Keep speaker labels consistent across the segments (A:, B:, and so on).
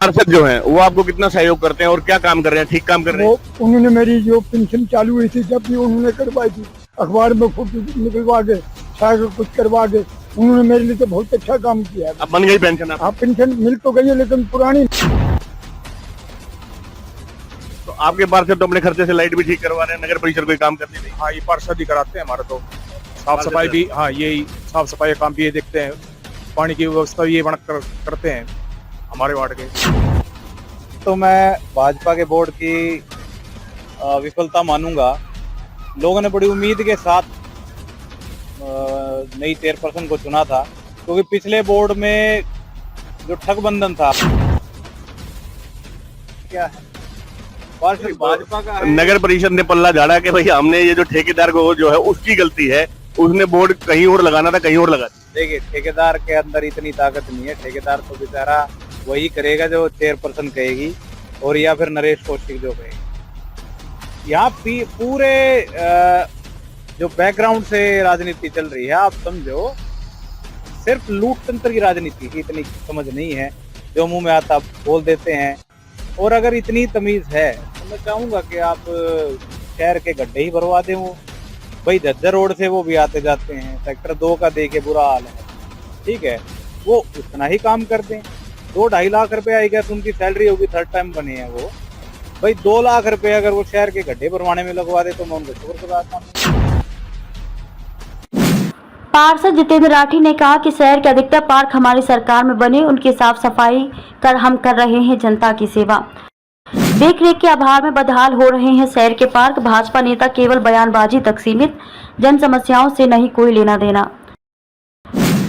A: पार्षद जो हैं वो आपको कितना सहयोग करते हैं और क्या काम कर रहे हैं, ठीक काम कर रहे हैं?
B: वो उन्होंने मेरी जो पेंशन चालू हुई थी जब भी उन्होंने करवाई थी, अखबार में फोटो निकलवा के सारा कुछ करवा के उन्होंने मेरे लिए तो बहुत अच्छा काम किया है।
A: अब बन गई पेंशन आप?
B: हाँ, पेंशन मिल तो गई है लेकिन पुरानी।
A: तो आपके पार्षद तो अपने खर्चे से लाइट भी ठीक करवा रहे हैं, नगर परिषद कोई काम करती नहीं?
C: हाँ, ये पार्षद ही कराते हैं हमारा तो। साफ सफाई भी, हाँ यही साफ सफाई का काम भी ये देखते हैं, पानी की व्यवस्था भी ये करते हैं हमारे वार्ड के।
D: तो मैं भाजपा के बोर्ड की विफलता मानूंगा। लोगों ने बड़ी उम्मीद के साथ नई चेयरपर्सन को चुना था, क्योंकि पिछले बोर्ड में जो ठगबंधन था क्या है, भाजपा का है।
A: नगर परिषद ने पल्ला झाड़ा कि भाई हमने ये जो ठेकेदार को जो है उसकी गलती है, उसने बोर्ड कहीं और लगाना था, कहीं और लगा दिया।
D: देखिए, ठेकेदार के अंदर इतनी ताकत नहीं है। ठेकेदार तो बेचारा वही करेगा जो चेयरपर्सन कहेगी, और या फिर नरेश कौशिक जो कहेगी। यहाँ पूरे जो बैकग्राउंड से राजनीति चल रही है, आप समझो सिर्फ लूट तंत्र की राजनीति की इतनी समझ नहीं है, जो मुंह में आता बोल देते हैं। और अगर इतनी तमीज है तो मैं चाहूंगा कि आप शहर के गड्ढे ही भरवा दें। वो भाई झज्जर रोड से वो भी आते जाते हैं, सेक्टर 2 का देखे बुरा हाल है, ठीक है, वो उतना ही काम कर दें। 2-2.5 लाख रुपए आई गया, उनकी सैलरी होगी, थर्ड टाइम बने हैं वो। भाई 2 लाख रुपए अगर वो शहर के गड्ढे भरवाने में लगवा दे तो मैं उनको शुक्र गुजार हूं।
E: पार्षद जितेंद्र राठी ने कहा कि शहर के अधिकतर पार्क हमारी सरकार में बने, उनकी साफ सफाई कर हम कर रहे हैं जनता की सेवा। देख रेख के अभाव में बदहाल हो रहे हैं शहर के पार्क। भाजपा नेता केवल बयानबाजी तक सीमित, जन समस्याओं से नहीं कोई लेना देना।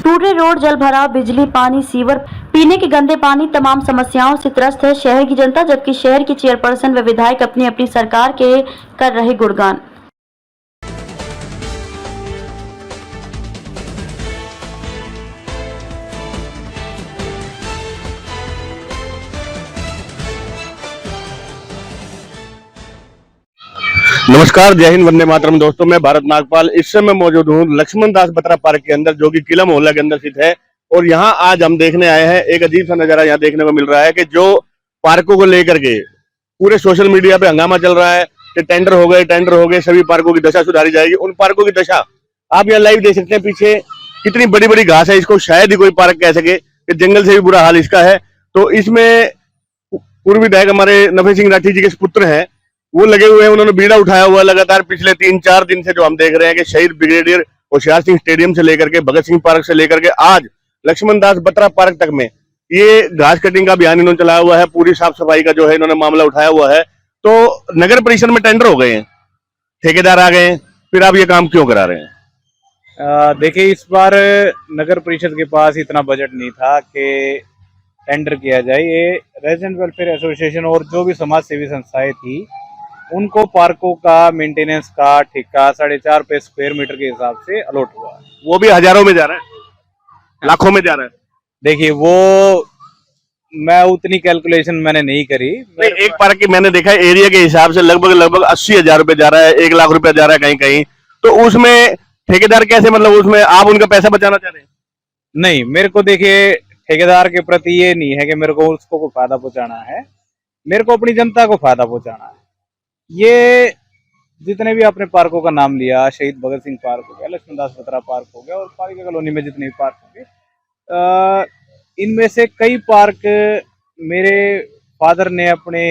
E: टूटे रोड, जल भराव, बिजली, पानी, सीवर, पीने के गंदे पानी, तमाम समस्याओं से त्रस्त है शहर की जनता, जबकि शहर की चेयरपर्सन व विधायक अपनी अपनी सरकार के कर रहे गुणगान।
A: नमस्कार, जय हिंद, वंदे मातरम। दोस्तों, मैं भारत नागपाल इस समय मौजूद हूँ लक्ष्मण दास बत्रा पार्क के अंदर, जो कि किला मोहल्ला के अंदर स्थित है। और यहाँ आज हम देखने आए हैं, एक अजीब सा नजारा यहाँ देखने को मिल रहा है कि जो पार्कों को लेकर के पूरे सोशल मीडिया पे हंगामा चल रहा है कि टेंडर हो गए, सभी पार्कों की दशा सुधारी जाएगी। उन पार्कों की दशा आप यहाँ लाइव देख सकते हैं। पीछे कितनी बड़ी बड़ी घास है, इसको शायद ही कोई पार्क कह सके कि जंगल से भी बुरा हाल इसका है। तो इसमें पूर्व विधायक हमारे नफे सिंह राठी जी के पुत्र हैं, वो लगे हुए हैं। उन्होंने बीड़ा उठाया हुआ लगातार पिछले 3-4 दिन से, जो हम देख रहे हैं कि शहीद ब्रिगेडियर होशियार सिंह स्टेडियम से लेकर के भगत सिंह पार्क से लेकर के आज लक्ष्मण दास बत्रा पार्क तक में ये घास कटिंग का अभियान इन्होंने चलाया हुआ है। पूरी साफ सफाई का जो है इन्होंने मामला उठाया हुआ है। तो नगर परिषद में टेंडर हो गए हैं, ठेकेदार आ गए हैं, फिर आप ये काम क्यों करा रहे हैं?
D: देखिए, इस बार नगर परिषद के पास इतना बजट नहीं था कि टेंडर किया जाए। ये रेजिडेंट वेलफेयर एसोसिएशन और जो भी समाज सेवी संस्थाएं थी, उनको पार्कों का मेंटेनेंस का ठेका 4.5 रुपए स्क्वायर मीटर के हिसाब से अलॉट हुआ।
A: वो भी हजारों में जा रहा है, लाखों में जा रहा है।
D: देखिए, वो मैं उतनी कैलकुलेशन मैंने नहीं करी।
A: एक पार्क की मैंने देखा है, एरिया के हिसाब से लगभग 80,000 रुपए जा रहा है, 1 लाख रुपया जा रहा है कहीं कहीं। तो उसमें ठेकेदार कैसे, मतलब उसमें आप उनका पैसा बचाना चाह रहे हैं?
D: नहीं, मेरे को देखिए ठेकेदार के प्रति ये नहीं है कि मेरे को उसको कोई फायदा पहुंचाना है, मेरे को अपनी जनता को फायदा पहुंचाना है। ये जितने भी आपने पार्कों का नाम लिया, शहीद भगत सिंह पार्क हो गया, लक्ष्मण दास बत्रा पार्क हो गया, और पालिका कॉलोनी में जितने भी पार्क होंगे, इनमें से कई पार्क मेरे फादर ने अपने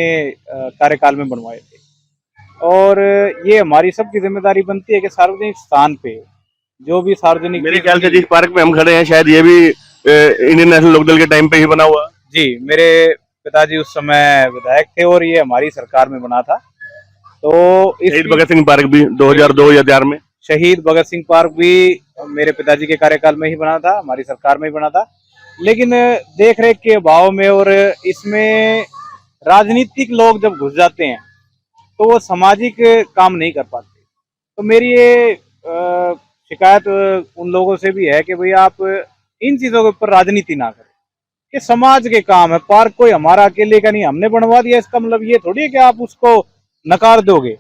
D: कार्यकाल में बनवाए थे। और ये हमारी सबकी जिम्मेदारी बनती है कि सार्वजनिक स्थान पे जो भी सार्वजनिक,
A: मेरे ख्याल से जिस पार्क में हम खड़े हैं शायद ये भी इंडियन नेशनल लोकदल के टाइम पे ही बना हुआ।
D: जी, मेरे पिताजी उस समय विधायक थे और ये हमारी सरकार में बना था। तो
A: शहीद भगत सिंह पार्क भी 2002 या 2004 में,
D: शहीद भगत सिंह पार्क भी मेरे पिताजी के कार्यकाल में ही बना था, हमारी सरकार में ही बना था। लेकिन देख रेख के अभाव में और इसमें राजनीतिक लोग जब घुस जाते हैं तो वो सामाजिक काम नहीं कर पाते। तो मेरी ये शिकायत उन लोगों से भी है कि भाई आप इन चीजों के ऊपर राजनीति ना करें, ये समाज के काम है। पार्क कोई हमारा अकेले का नहीं, हमने बनवा दिया, इसका मतलब ये थोड़ी है कि आप उसको नकार दोगे।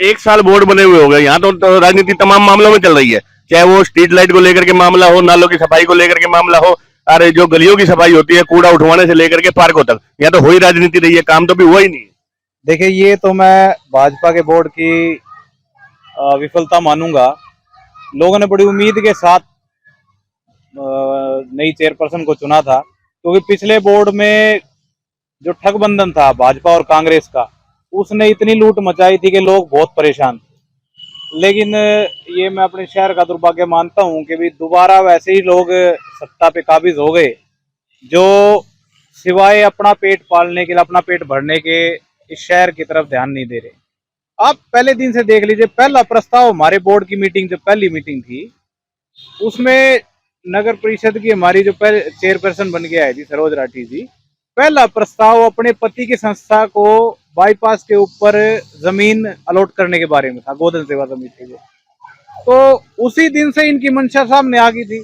A: 1 साल बोर्ड बने हुए हो गए, यहाँ तो राजनीति तमाम मामलों में चल रही है, चाहे वो स्ट्रीट लाइट को लेकर के मामला हो, नालों की सफाई को लेकर के मामला हो, अरे जो गलियों की सफाई होती है, कूड़ा उठवाने से लेकर के पार्कों तक, यहाँ तो वही राजनीति रही है, काम तो भी हुआ ही नहीं।
D: देखिए, ये तो मैं भाजपा के बोर्ड की विफलता मानूंगा। लोगों ने बड़ी उम्मीद के साथ नई चेयरपर्सन को चुना था, क्योंकि पिछले बोर्ड में जो ठगबंधन था भाजपा और कांग्रेस का, उसने इतनी लूट मचाई थी कि लोग बहुत परेशान थे। लेकिन ये मैं अपने शहर का दुर्भाग्य मानता हूं कि भी दोबारा वैसे ही लोग सत्ता पे काबिज हो गए, जो सिवाय अपना पेट पालने के लिए, अपना पेट भरने के, इस शहर की तरफ ध्यान नहीं दे रहे। आप पहले दिन से देख लीजिए, पहला प्रस्ताव हमारे बोर्ड की मीटिंग, जो पहली मीटिंग थी, उसमें नगर परिषद की हमारी जो पहले चेयरपर्सन बन के आई थी सरोज राठी जी, पहला प्रस्ताव अपने पति की संस्था को बाईपास के ऊपर जमीन अलॉट करने के बारे में था, गोधन सेवा समिति को। तो उसी दिन से इनकी मंशा सामने आ गई थी।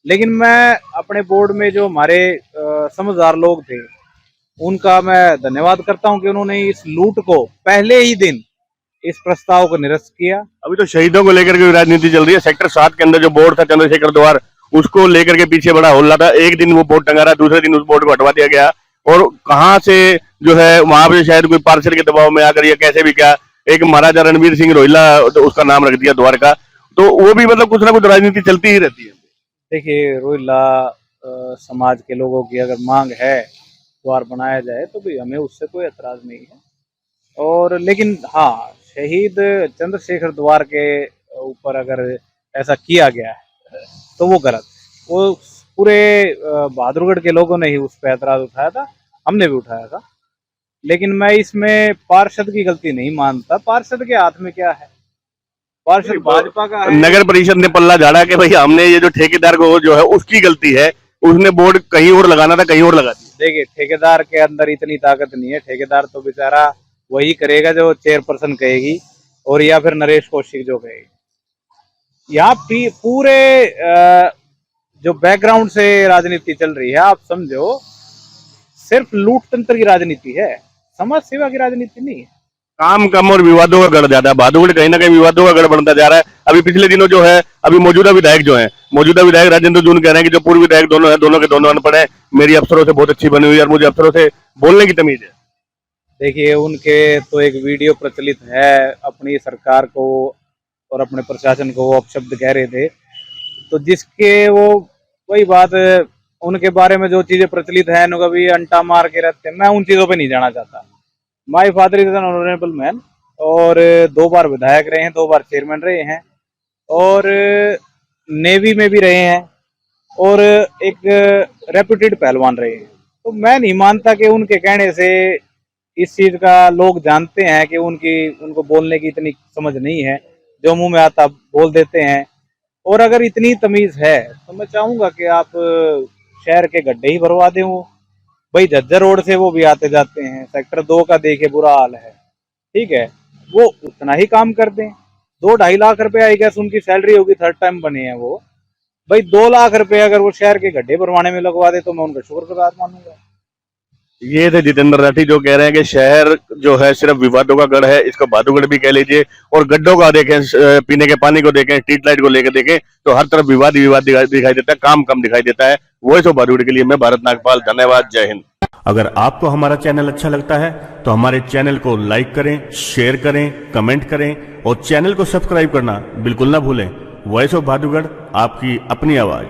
D: लेकिन मैं अपने बोर्ड में जो हमारे समझदार लोग थे, उनका मैं धन्यवाद करता हूं कि उन्होंने इस लूट को पहले ही दिन इस प्रस्ताव को निरस्त किया।
A: अभी तो शहीदों को लेकर के राजनीति चल रही है। सेक्टर 7 के अंदर जो बोर्ड था चंद्रशेखर द्वार, उसको लेकर के पीछे बड़ा हल्ला था। एक दिन वो बोर्ड टंगा रहा, दूसरे दिन उस बोर्ड को हटवा दिया गया। और कहां से जो है वहां पे शायद कोई पार्षद के दबाव में आकर या कैसे भी क्या, एक महाराजा रणवीर सिंह रोहिला उसका नाम रख दिया द्वारका। तो वो भी मतलब कुछ ना कुछ राजनीति चलती ही रहती है।
D: देखिए, रोहिला समाज के लोगों की अगर मांग है द्वार बनाया जाए, तो भी हमें उससे कोई एतराज नहीं है। और लेकिन हाँ, शहीद चंद्रशेखर द्वार के ऊपर अगर ऐसा किया गया है तो वो गलत। वो पूरे बहादुरगढ़ के लोगों ने ही उस पर ऐतराज उठाया था, हमने भी उठाया था। लेकिन मैं इसमें पार्षद की गलती नहीं मानता। पार्षद के हाथ में क्या है, पार्षद भाजपा का है।
A: नगर परिषद ने पल्ला झाड़ा कि भाई हमने ये जो ठेकेदार को जो है उसकी गलती है, उसने बोर्ड कहीं और लगाना था, कहीं और लगा दिया।
D: देखिए, ठेकेदार के अंदर इतनी ताकत नहीं है। ठेकेदार तो बेचारा वही करेगा जो चेयरपर्सन कहेगी, और या फिर नरेश कौशिक जो कहेगी। यहाँ पूरे जो बैकग्राउंड से राजनीति चल रही है, आप समझो सिर्फ लूट तंत्र की राजनीति है, समाज सेवा की राजनीति नहीं है।
A: काम कम और विवादों का गढ़ ज्यादा। बहादुरगढ़ कहीं ना कहीं विवादों का गढ़ बनता जा रहा है। अभी पिछले दिनों जो है, अभी मौजूदा विधायक राजेंद्र जून कह रहे हैं कि जो पूर्व विधायक दोनों है, दोनों के दोनों अनपढ़ है, मेरी अफसरों से बहुत अच्छी बनी हुई है और मुझे अफसरों से बोलने की तमीज है।
D: देखिए, उनके तो एक वीडियो प्रचलित है, अपनी सरकार को और अपने प्रशासन को वो अपशब्द कह रहे थे, तो जिसके वो वही बात, उनके बारे में जो चीजें प्रचलित है, कभी अंटा मार के रहते हैं, मैं उन चीजों पे नहीं जाना चाहता। My father is an honourable man, और 2 बार विधायक रहे हैं, 2 बार चेयरमैन रहे हैं, और नेवी में भी रहे हैं, और एक रेप्यूटेड पहलवान रहे हैं। तो मैं नहीं मानता कि उनके कहने से इस चीज का लोग जानते हैं कि उनको बोलने की इतनी समझ नहीं है, जो मुंह में आता बोल देते हैं। और अगर इतनी तमीज है तो मैं चाहूंगा कि आप शहर के गड्ढे ही भरवा दें। वो भाई झज्जर रोड से वो भी आते जाते हैं, सेक्टर 2 का देखिए बुरा हाल है, ठीक है, वो उतना ही काम कर दें। 2-2.5 लाख रुपए आई गेस उनकी सैलरी होगी, 3rd टाइम बने हैं वो। भाई 2 लाख रुपए अगर वो शहर के गड्ढे भरवाने में लगवा दे, तो मैं उनका शुक्रगुजार मानूंगा।
A: ये थे जितेंद्र राठी, जो कह रहे हैं कि शहर जो है सिर्फ विवादों का गढ़ है। इसको बहादुरगढ़ भी कह लीजिए। और गड्ढों का देखें, पीने के पानी को देखें, स्ट्रीट लाइट को लेकर देखें, तो हर तरफ विवाद दिखाई देता है, काम कम दिखाई देता है। वॉइस ऑफ बहादुरगढ़ के लिए मैं भारत नागपाल, धन्यवाद, जय हिंद। अगर आपको हमारा चैनल अच्छा लगता है तो हमारे चैनल को लाइक करें, शेयर करें, कमेंट करें और चैनल को सब्सक्राइब करना बिल्कुल ना भूलें। वॉइस ऑफ बहादुरगढ़, आपकी अपनी आवाज।